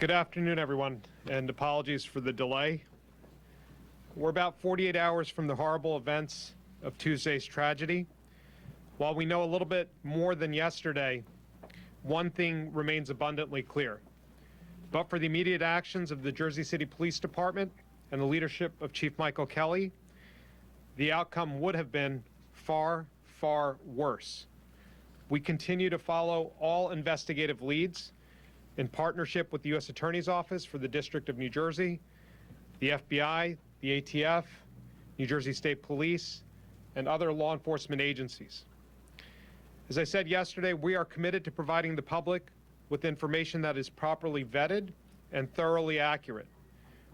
Good afternoon, everyone, and apologies for the delay. We're about 48 hours from the horrible events of Tuesday's tragedy. While we know a little bit more than yesterday, one thing remains abundantly clear. But for the immediate actions of the Jersey City Police Department and the leadership of Chief Michael Kelly, the outcome would have been far, far worse. We continue to follow all investigative leads in partnership with the U.S. Attorney's Office for the District of New Jersey, the FBI, the ATF, New Jersey State Police, and other law enforcement agencies. As I said yesterday, we are committed to providing the public with information that is properly vetted and thoroughly accurate.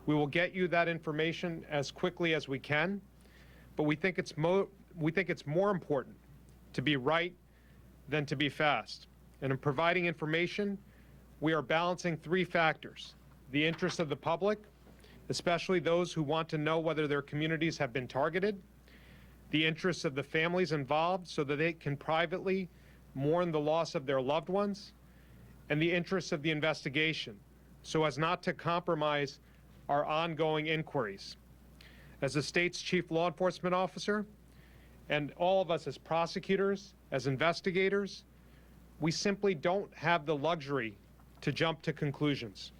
We will get you that information as quickly as we can, but we think it's more important to be right than to be fast. And in providing information, we are balancing three factors: the interest of the public, especially those who want to know whether their communities have been targeted, the interests of the families involved so that they can privately mourn the loss of their loved ones, and the interests of the investigation so as not to compromise our ongoing inquiries. As the state's chief law enforcement officer, and all of us as prosecutors, as investigators, we simply don't have the luxury to jump to conclusions.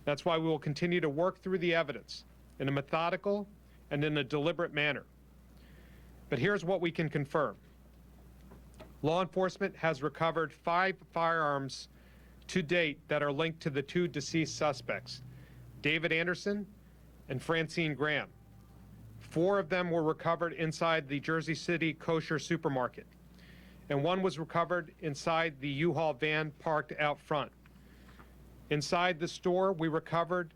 That's why we will continue to work through the evidence in a methodical and in a deliberate manner. But here's what we can confirm. Law enforcement has recovered 5 firearms to date that are linked to the 2 deceased suspects, David Anderson and Francine Graham. 4 of them were recovered inside the Jersey City kosher supermarket, and 1 was recovered inside the U-Haul van parked out front. Inside the store, we recovered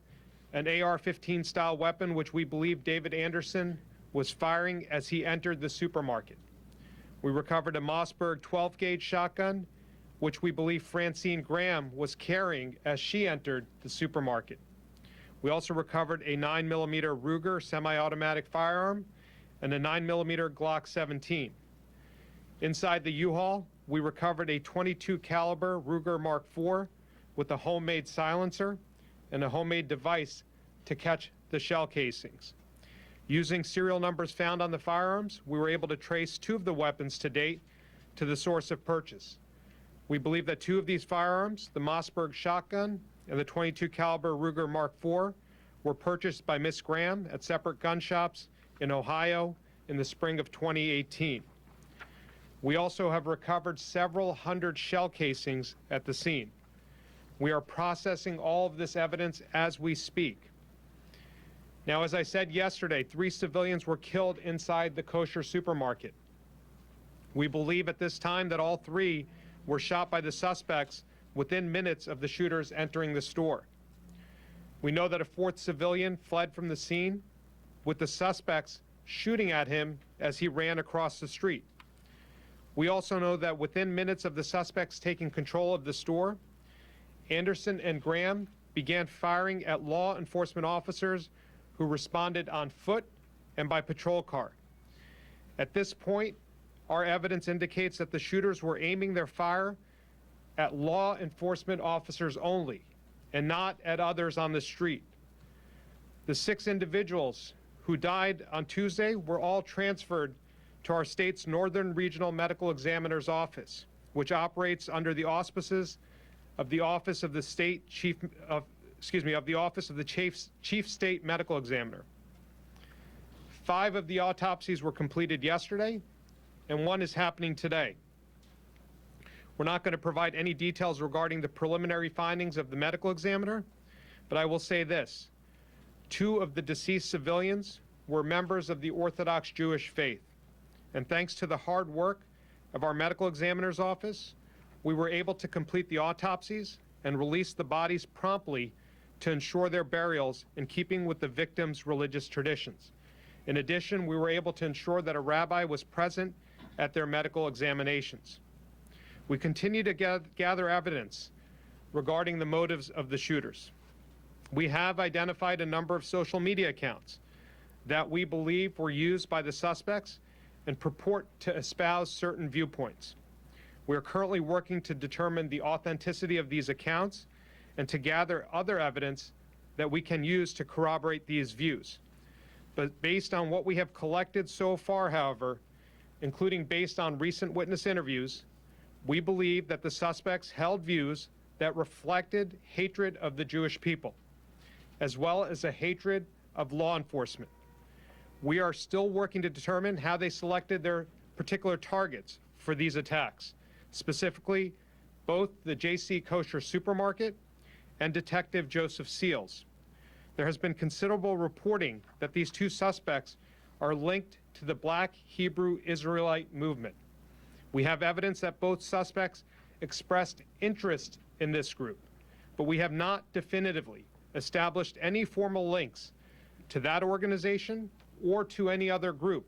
an AR-15 style weapon, which we believe David Anderson was firing as he entered the supermarket. We recovered a Mossberg 12-gauge shotgun, which we believe Francine Graham was carrying as she entered the supermarket. We also recovered a 9mm Ruger semi-automatic firearm and a 9mm Glock 17. Inside the U-Haul, we recovered a .22 caliber Ruger Mark IV with a homemade silencer and a homemade device to catch the shell casings. Using serial numbers found on the firearms, we were able to trace 2 of the weapons to date to the source of purchase. We believe that 2 of these firearms, the Mossberg shotgun and the .22 caliber Ruger Mark IV, were purchased by Miss Graham at separate gun shops in Ohio in the spring of 2018. We also have recovered several hundred shell casings at the scene. We are processing all of this evidence as we speak. Now, as I said yesterday, 3 civilians were killed inside the kosher supermarket. We believe at this time that all 3 were shot by the suspects within minutes of the shooters entering the store. We know that a 4th civilian fled from the scene, with the suspects shooting at him as he ran across the street. We also know that within minutes of the suspects taking control of the store, Anderson and Graham began firing at law enforcement officers who responded on foot and by patrol car. At this point, our evidence indicates that the shooters were aiming their fire at law enforcement officers only and not at others on the street. The 6 individuals who died on Tuesday were all transferred to our state's Northern Regional Medical Examiner's Office, which operates under the auspices of the Office of the Chief State Medical Examiner. 5 of the autopsies were completed yesterday, and 1 is happening today. We're not going to provide any details regarding the preliminary findings of the medical examiner, but I will say this: 2 of the deceased civilians were members of the Orthodox Jewish faith, and thanks to the hard work of our medical examiner's office, we were able to complete the autopsies and release the bodies promptly to ensure their burials in keeping with the victims' religious traditions. In addition, we were able to ensure that a rabbi was present at their medical examinations. We continue to gather evidence regarding the motives of the shooters. We have identified a number of social media accounts that we believe were used by the suspects and purport to espouse certain viewpoints. We are currently working to determine the authenticity of these accounts and to gather other evidence that we can use to corroborate these views. But based on what we have collected so far, however, including based on recent witness interviews, we believe that the suspects held views that reflected hatred of the Jewish people, as well as a hatred of law enforcement. We are still working to determine how they selected their particular targets for these attacks, specifically both the JC Kosher Supermarket and Detective Joseph Seals. There has been considerable reporting that these two suspects are linked to the Black Hebrew Israelite movement. We have evidence that both suspects expressed interest in this group, but we have not definitively established any formal links to that organization or to any other group.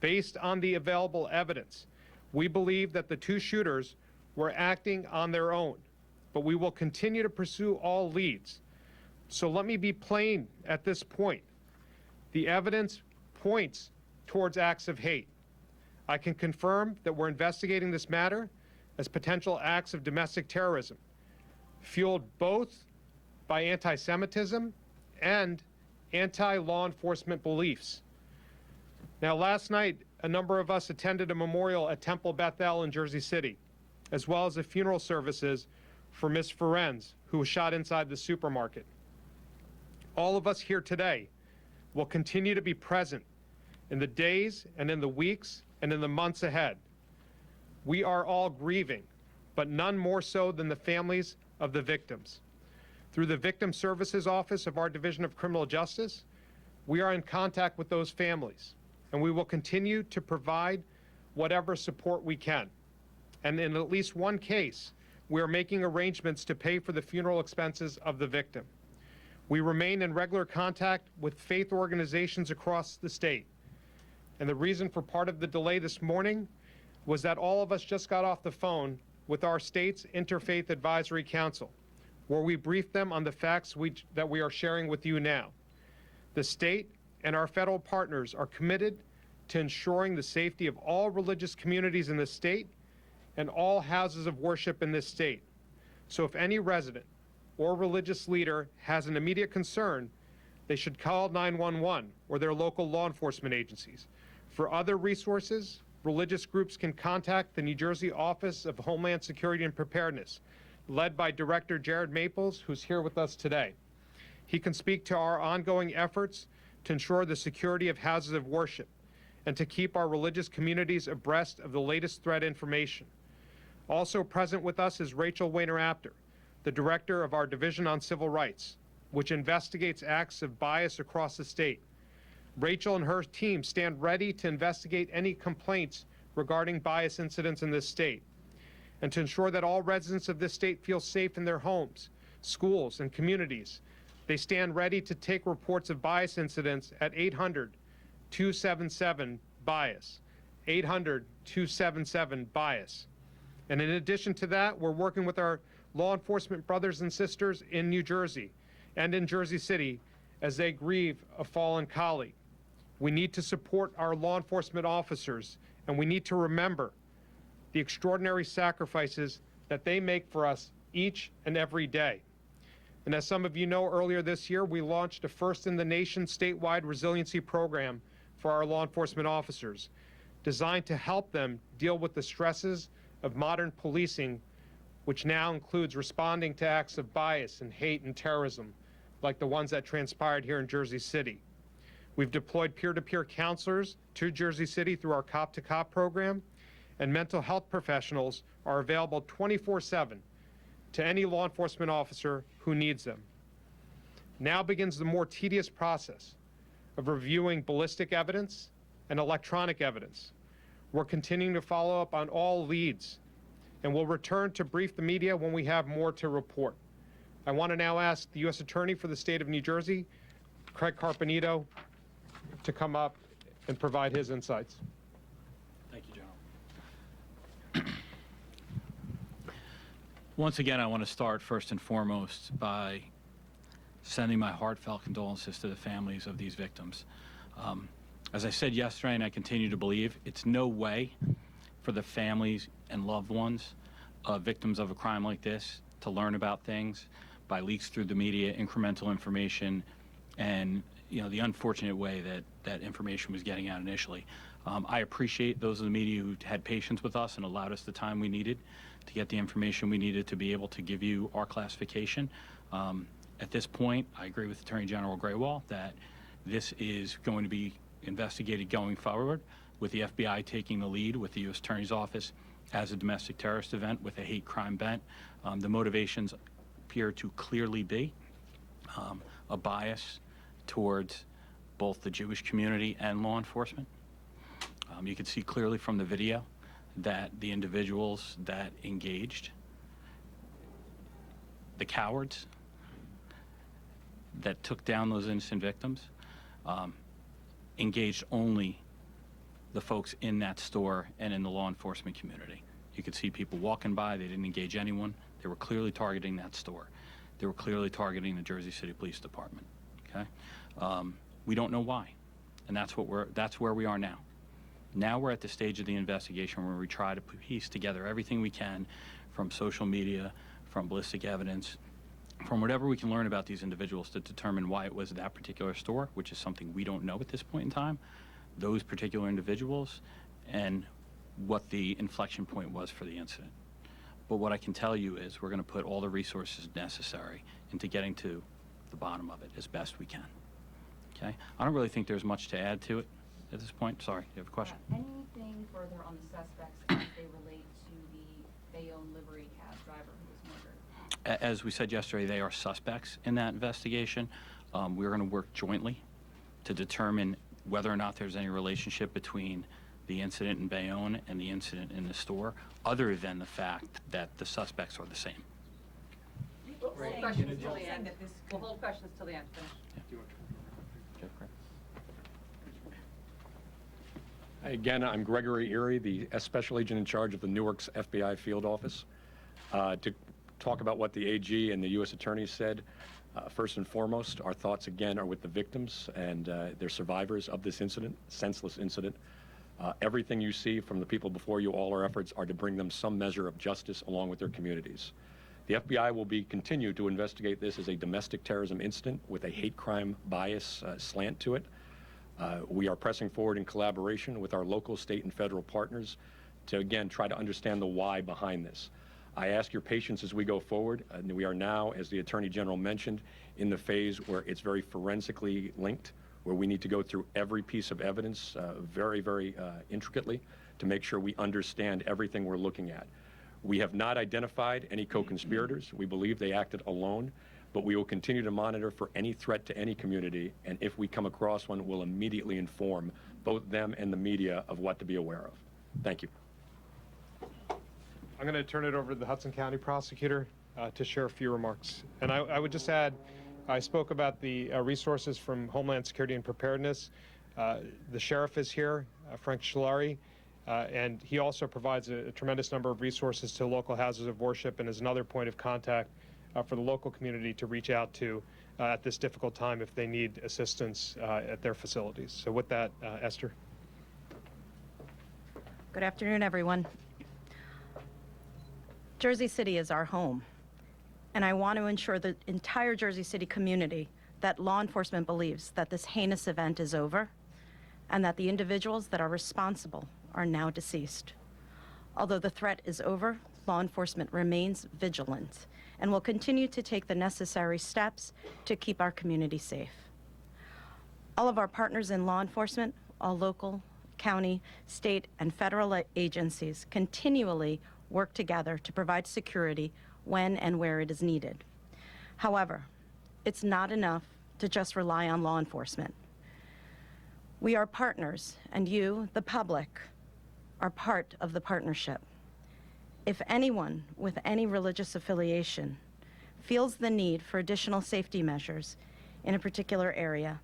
Based on the available evidence, we believe that the two shooters were acting on their own, but we will continue to pursue all leads. So let me be plain at this point. The evidence points towards acts of hate. I can confirm that we're investigating this matter as potential acts of domestic terrorism, fueled both by anti-Semitism and anti-law enforcement beliefs. Now, last night, a number of us attended a memorial at Temple Beth El in Jersey City, as well as the funeral services for Ms. Ferenz, who was shot inside the supermarket. All of us here today will continue to be present in the days and in the weeks and in the months ahead. We are all grieving, but none more so than the families of the victims. Through the Victim Services Office of our Division of Criminal Justice, we are in contact with those families, and we will continue to provide whatever support we can. And in at least one case, we are making arrangements to pay for the funeral expenses of the victim. We remain in regular contact with faith organizations across the state. And the reason for part of the delay this morning was that all of us just got off the phone with our state's Interfaith Advisory Council, where we briefed them on the facts that we are sharing with you now. The state and our federal partners are committed to ensuring the safety of all religious communities in the state and all houses of worship in this state. So if any resident or religious leader has an immediate concern, they should call 911 or their local law enforcement agencies. For other resources, religious groups can contact the New Jersey Office of Homeland Security and Preparedness, led by Director Jared Maples, who's here with us today. He can speak to our ongoing efforts to ensure the security of houses of worship and to keep our religious communities abreast of the latest threat information. Also present with us is Rachel Wainer-Apter, the director of our Division on Civil Rights, which investigates acts of bias across the state. Rachel and her team stand ready to investigate any complaints regarding bias incidents in this state, and to ensure that all residents of this state feel safe in their homes, schools, and communities. They stand ready to take reports of bias incidents at 800-277-BIAS, 800-277-BIAS. And in addition to that, we're working with our law enforcement brothers and sisters in New Jersey and in Jersey City as they grieve a fallen colleague. We need to support our law enforcement officers, and we need to remember the extraordinary sacrifices that they make for us each and every day. And as some of you know, earlier this year, we launched a first-in-the-nation statewide resiliency program for our law enforcement officers, designed to help them deal with the stresses of modern policing, which now includes responding to acts of bias and hate and terrorism, like the ones that transpired here in Jersey City. We've deployed peer-to-peer counselors to Jersey City through our Cop-to-Cop program, and mental health professionals are available 24/7 to any law enforcement officer who needs them. Now begins the more tedious process of reviewing ballistic evidence and electronic evidence. We're continuing to follow up on all leads, and we'll return to brief the media when we have more to report. I want to now ask the U.S. Attorney for the state of New Jersey, Craig Carpenito, to come up and provide his insights. Thank you, General. Once again, I want to start first and foremost by sending my heartfelt condolences to the families of these victims. As I said yesterday, and I continue to believe, it's no way for the families and loved ones of victims of a crime like this to learn about things by leaks through the media, incremental information, and the unfortunate way that information was getting out initially. I appreciate those in the media who had patience with us and allowed us the time we needed to get the information we needed to be able to give you our classification. At this point, I agree with Attorney General Graywall that this is going to be investigated going forward, with the FBI taking the lead with the U.S. Attorney's Office as a domestic terrorist event with a hate crime bent. The motivations appear to clearly be a bias towards both the Jewish community and law enforcement. You can see clearly from the video that the individuals that engaged, the cowards that took down those innocent victims, engaged only the folks in that store and in the law enforcement community. You could see people walking by, they didn't engage anyone. They were clearly targeting that store. They were clearly targeting the Jersey City Police Department, okay? We don't know why, and that's where we are now. Now we're at the stage of the investigation where we try to piece together everything we can from social media, from ballistic evidence, from whatever we can learn about these individuals to determine why it was that particular store, which is something we don't know at this point in time, those particular individuals, and what the inflection point was for the incident. But what I can tell you is we're going to put all the resources necessary into getting to the bottom of it as best we can. Okay? I don't really think there's much to add to it at this point. Sorry, you have a question? Anything further on the suspects as they relate to the Bayonne livery cab driver who was murdered? As we said yesterday, they are suspects in that investigation. We're going to work jointly to determine whether or not there's any relationship between the incident in Bayonne and the incident in the store, other than the fact that the suspects are the same. We'll hold questions till the end. We'll hold questions till the end. Finish. Again, I'm Gregory Erie, the Special Agent in charge of the Newark's FBI Field Office. To talk about what the AG and the U.S. Attorney said, first and foremost, our thoughts again are with the victims and their survivors of this incident, senseless incident. Everything you see from the people before you, all our efforts are to bring them some measure of justice along with their communities. The FBI will continue to investigate this as a domestic terrorism incident with a hate crime bias slant to it. We are pressing forward in collaboration with our local, state, and federal partners to, again, try to understand the why behind this. I ask your patience as we go forward. We are now, as the Attorney General mentioned, in the phase where it's very forensically linked, where we need to go through every piece of evidence very, very intricately to make sure we understand everything we're looking at. We have not identified any co-conspirators. We believe they acted alone, but we will continue to monitor for any threat to any community, and if we come across one, we'll immediately inform both them and the media of what to be aware of. Thank you. I'm going to turn it over to the Hudson County prosecutor to share a few remarks. And I would just add, I spoke about the resources from Homeland Security and Preparedness. The sheriff is here, Frank Scolari, and he also provides a tremendous number of resources to local houses of worship and is another point of contact for the local community to reach out to at this difficult time if they need assistance at their facilities. So with that, Esther. Good afternoon, everyone. Jersey City is our home, and I want to ensure the entire Jersey City community that law enforcement believes that this heinous event is over and that the individuals that are responsible are now deceased. Although the threat is over, law enforcement remains vigilant and will continue to take the necessary steps to keep our community safe. All of our partners in law enforcement, all local, county, state, and federal agencies continually work together to provide security when and where it is needed. However, it's not enough to just rely on law enforcement. We are partners, and you, the public, are part of the partnership. If anyone with any religious affiliation feels the need for additional safety measures in a particular area,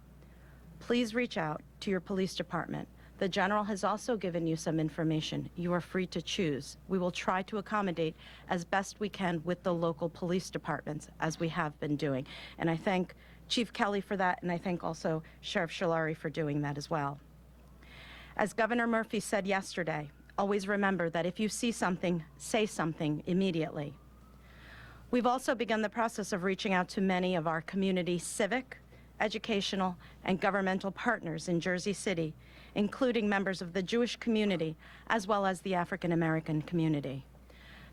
please reach out to your police department. The General has also given you some information. You are free to choose. We will try to accommodate as best we can with the local police departments, as we have been doing. And I thank Chief Kelly for that, and I thank also Sheriff Scolari for doing that as well. As Governor Murphy said yesterday, always remember that if you see something, say something immediately. We've also begun the process of reaching out to many of our community civic, educational, and governmental partners in Jersey City, including members of the Jewish community as well as the African American community.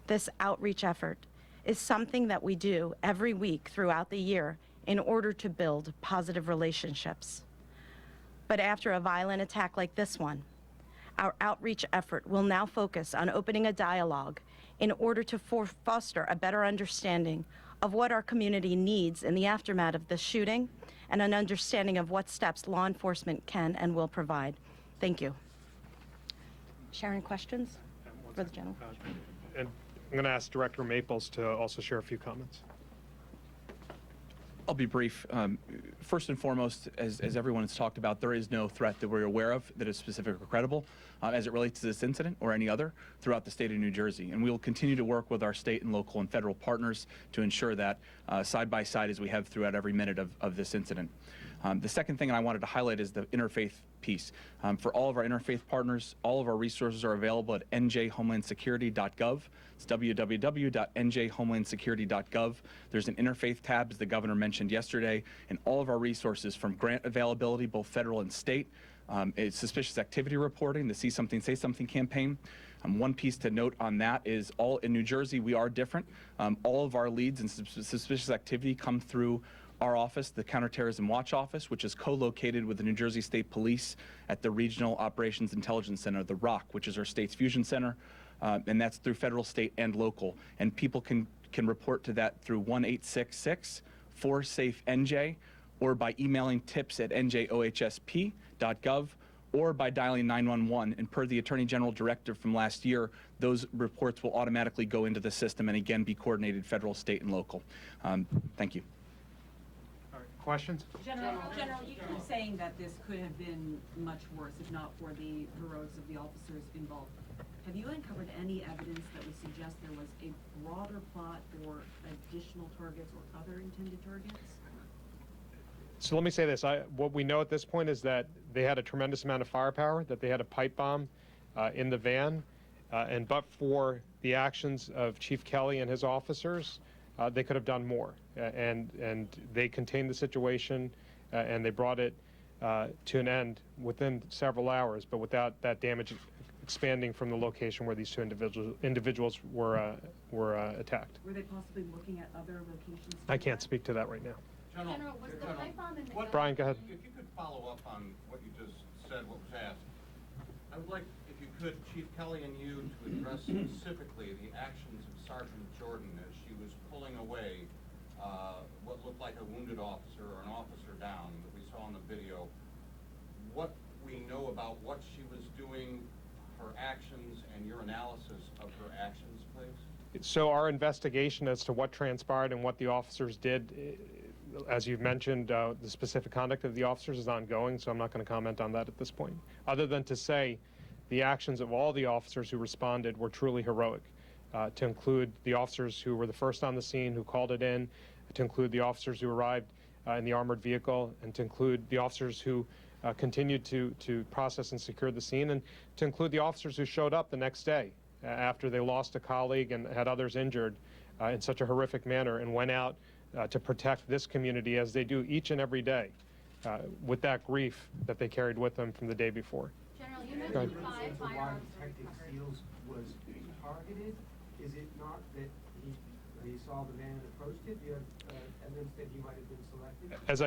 This outreach effort is something that we do every week throughout the year in order to build positive relationships. But after a violent attack like this one, our outreach effort will now focus on opening a dialogue in order to foster a better understanding of what our community needs in the aftermath of this shooting and an understanding of what steps law enforcement can and will provide. Thank you. Sharon, questions for the general? And I'm going to ask Director Maples to also share a few comments. I'll be brief. First and foremost, as everyone has talked about, there is no threat that we're aware of that is specific or credible as it relates to this incident or any other throughout the state of New Jersey. And we will continue to work with our state and local and federal partners to ensure that side by side as we have throughout every minute of this incident. The second thing I wanted to highlight is the interfaith piece. For all of our interfaith partners, all of our resources are available at njhomelandsecurity.gov. It's www.njhomelandsecurity.gov. There's an interfaith tab, as the governor mentioned yesterday, and all of our resources from grant availability, both federal and state, it's suspicious activity reporting, the See Something, Say Something campaign. One piece to note on that is all in New Jersey, we are different. All of our leads and suspicious activity come through our office, the Counterterrorism Watch Office, which is co-located with the New Jersey State Police at the Regional Operations Intelligence Center, the ROC, which is our state's fusion center, and that's through federal, state, and local. And people can report to that through 1-866-4SAFE-NJ, or by emailing tips@njohsp.gov, or by dialing 911. And per the Attorney General directive from last year, those reports will automatically go into the system and again be coordinated federal, state, and local. Thank you. All right, questions? General, you keep saying that this could have been much worse if not for the heroics of the officers involved. Have you uncovered any evidence that would suggest there was a broader plot or additional targets or other intended targets? So let me say this. What we know at this point is that they had a tremendous amount of firepower, that they had a pipe bomb in the van, and but for the actions of Chief Kelly and his officers, they could have done more. And they contained the situation, and they brought it to an end within several hours, but without that damage expanding from the location where these two individuals were attacked. Were they possibly looking at other locations? I can't speak to that right now. General, was the pipe bomb in the Brian, go ahead. If you could follow up on what you just said, what was asked, I would like, if you could, Chief Kelly and you, to address specifically the actions of Sergeant Jordan as she was pulling away what looked like a wounded officer or an officer down that we saw in the video. What we know about what she was doing, her actions, and your analysis of her actions, please? So our investigation as to what transpired and what the officers did, as you've mentioned, the specific conduct of the officers is ongoing, so I'm not going to comment on that at this point, other than to say the actions of all the officers who responded were truly heroic, to include the officers who were the first on the scene, who called it in, to include the officers who arrived in the armored vehicle, and to include the officers who continued to process and secure the scene, and to include the officers who showed up the next day after they lost a colleague and had others injured in such a horrific manner, and went out to protect this community as they do each and every day with that grief that they carried with them from the day before. General, you mentioned 5 firearms were Detective recovered. Seals was targeted. Is it not that he saw the van and approached it? Do you have evidence that he might have been selected? As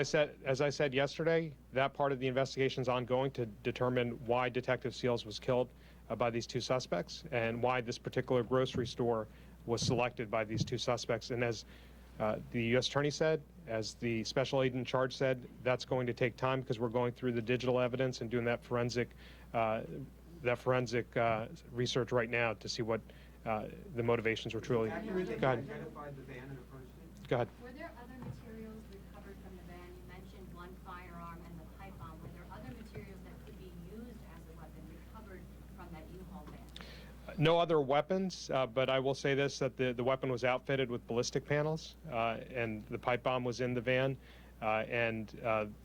I said yesterday, that part of the investigation is ongoing to determine why Detective Seals was killed by these two suspects and why this particular grocery store was selected by these two suspects. And as the U.S. Attorney said, as the Special Agent in charge said, that's going to take time because we're going through the digital evidence and doing that forensic research right now to see what the motivations were truly. Go ahead. Identified the van and approached it? Go ahead. Were there other materials recovered from the van? You mentioned one firearm and the pipe bomb. Were there other materials that could be used as a weapon recovered from that U-Haul van? No other weapons, but I will say this, that the weapon was outfitted with ballistic panels, and the pipe bomb was in the van, and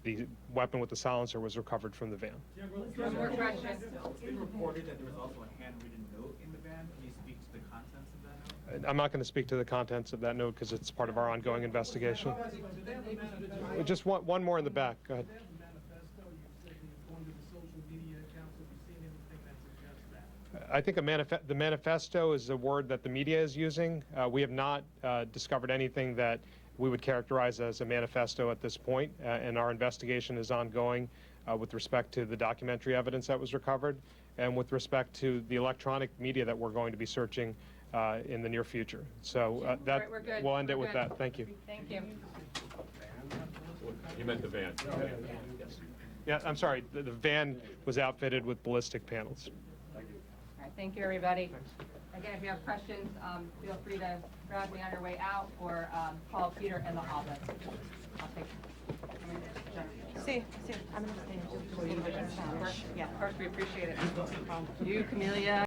the weapon with the silencer was recovered from the van. One more question. It's been reported that there was also a handwritten note in the van. Can you speak to the contents of that I'm not going to speak to the contents of that note because it's part of our ongoing investigation. Just one more in the back. Go ahead. They have a manifesto. You said you've gone to the social media accounts. Have you seen anything that suggests that? I think the manifesto is a word that the media is using. We have not discovered anything that we would characterize as a manifesto at this point, and our investigation is ongoing with respect to the documentary evidence that was recovered and with respect to the electronic media that we're going to be searching in the near future. So that We're good. we'll end it We're with good. that. Thank you. Thank you. You meant the van. Yeah, I'm sorry. The van was outfitted with ballistic panels. All right, thank you, everybody. Again, if you have questions, feel free to grab me on your way out or call Peter in the office. I'll take. See, I'm going to stay. Yeah, of course, we appreciate it. You, Camelia.